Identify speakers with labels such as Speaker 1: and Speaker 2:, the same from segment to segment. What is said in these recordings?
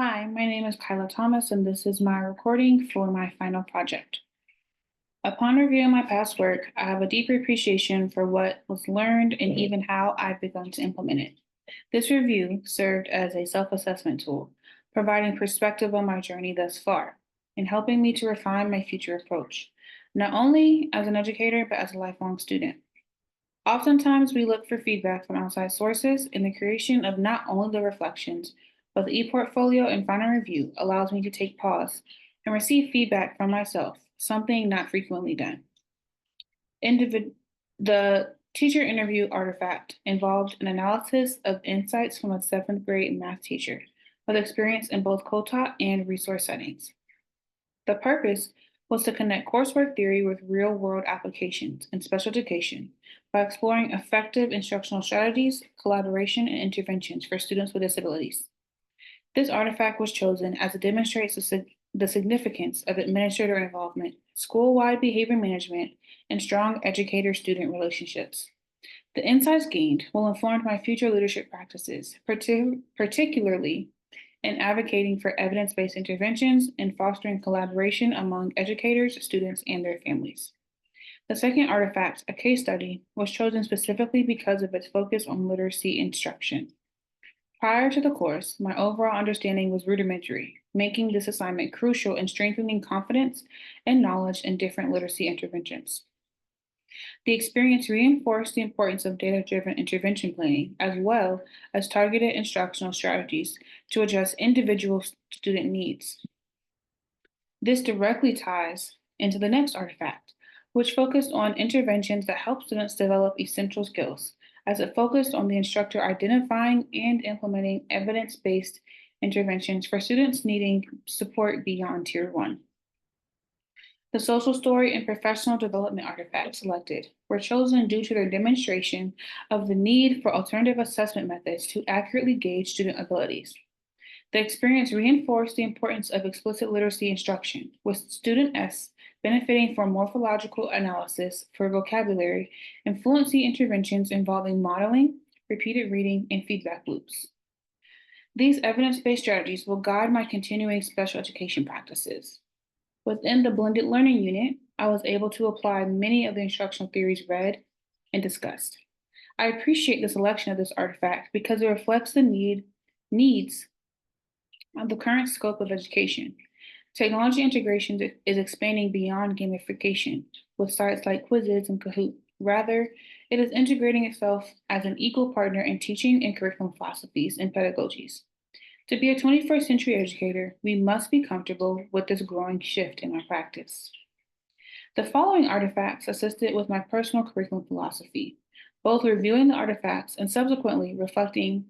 Speaker 1: Hi, my name is Kyla Thomas, and this is my recording for my final project. Upon reviewing my past work, I have a deeper appreciation for what was learned and even how I've begun to implement it. This review served as a self assessment tool, providing perspective on my journey thus far and helping me to refine my future approach, not only as an educator, but as a lifelong student. Oftentimes, we look for feedback from outside sources, and the creation of not only the reflections, but the e-portfolio and final review allows me to take pause and receive feedback from myself, something not frequently done. The teacher interview artifact involved an analysis of insights from a seventh grade math teacher with experience in both co-taught and resource settings. The purpose was to connect coursework theory with real world applications in special education by exploring effective instructional strategies, collaboration, and interventions for students with disabilities. This artifact was chosen as it demonstrates the significance of administrator involvement, school wide behavior management, and strong educator student relationships. The insights gained will inform my future leadership practices, particularly in advocating for evidence based interventions and fostering collaboration among educators, students, and their families. The second artifact, a case study, was chosen specifically because of its focus on literacy instruction. Prior to the course, my overall understanding was rudimentary, making this assignment crucial in strengthening confidence and knowledge in different literacy interventions. The experience reinforced the importance of data driven intervention planning, as well as targeted instructional strategies to address individual student needs. This directly ties into the next artifact, which focused on interventions that help students develop essential skills, as it focused on the instructor identifying and implementing evidence based interventions for students needing support beyond Tier 1. The social story and professional development artifacts selected were chosen due to their demonstration of the need for alternative assessment methods to accurately gauge student abilities. The experience reinforced the importance of explicit literacy instruction, with student S benefiting from morphological analysis for vocabulary and fluency interventions involving modeling, repeated reading, and feedback loops. These evidence based strategies will guide my continuing special education practices. Within the blended learning unit, I was able to apply many of the instructional theories read and discussed. I appreciate the selection of this artifact because it reflects the needs of the current scope of education. Technology integration is expanding beyond gamification with sites like Quizzes and Kahoot. Rather, it is integrating itself as an equal partner in teaching and curriculum philosophies and pedagogies. To be a 21st century educator, we must be comfortable with this growing shift in our practice. The following artifacts assisted with my personal curriculum philosophy, both reviewing the artifacts and subsequently reflecting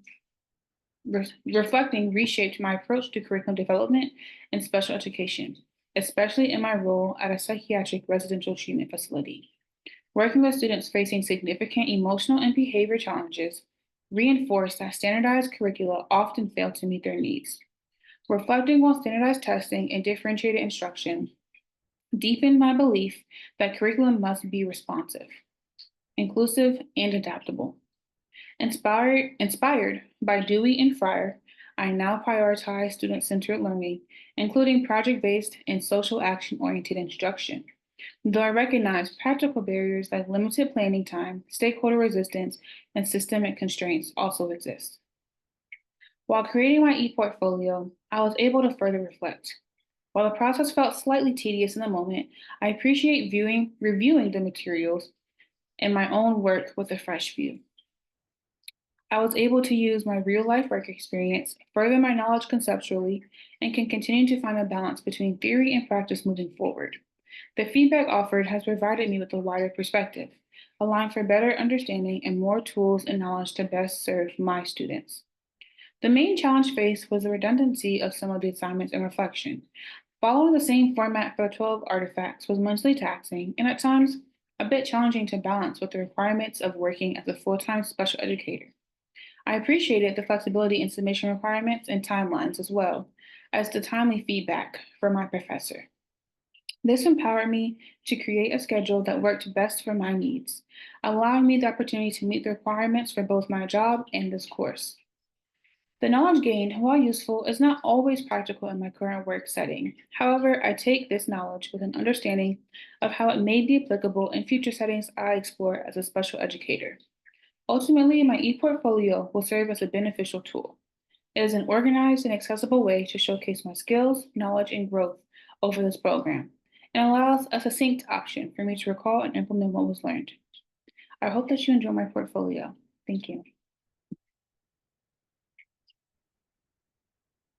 Speaker 1: reshaped my approach to curriculum development and special education, especially in my role at a psychiatric residential treatment facility. Working with students facing significant emotional and behavior challenges reinforced that standardized curricula often fail to meet their needs. Reflecting on standardized testing and differentiated instruction deepened my belief that curriculum must be responsive, inclusive, and adaptable. Inspired by Dewey and Fryer, I now prioritize student centered learning, including project based and social action oriented instruction. Though I recognize practical barriers like limited planning time, stakeholder resistance, and systemic constraints also exist. While creating my e-portfolio, I was able to further reflect. While the process felt slightly tedious in the moment, I appreciate reviewing the materials and my own work with a fresh view. I was able to use my real life work experience, further my knowledge conceptually, and can continue to find a balance between theory and practice moving forward. The feedback offered has provided me with a wider perspective, allowing for better understanding and more tools and knowledge to best serve my students. The main challenge faced was the redundancy of some of the assignments and reflection. Following the same format for the 12 artifacts was mentally taxing and at times a bit challenging to balance with the requirements of working as a full time special educator. I appreciated the flexibility in submission requirements and timelines as well as the timely feedback from my professor. This empowered me to create a schedule that worked best for my needs, allowing me the opportunity to meet the requirements for both my job and this course. The knowledge gained, while useful, is not always practical in my current work setting. However, I take this knowledge with an understanding of how it may be applicable in future settings I explore as a special educator. Ultimately, my e-portfolio will serve as a beneficial tool. It is an organized and accessible way to showcase my skills, knowledge, and growth over this program, and allows a succinct option for me to recall and implement what was learned. I hope that you enjoy my portfolio. Thank you.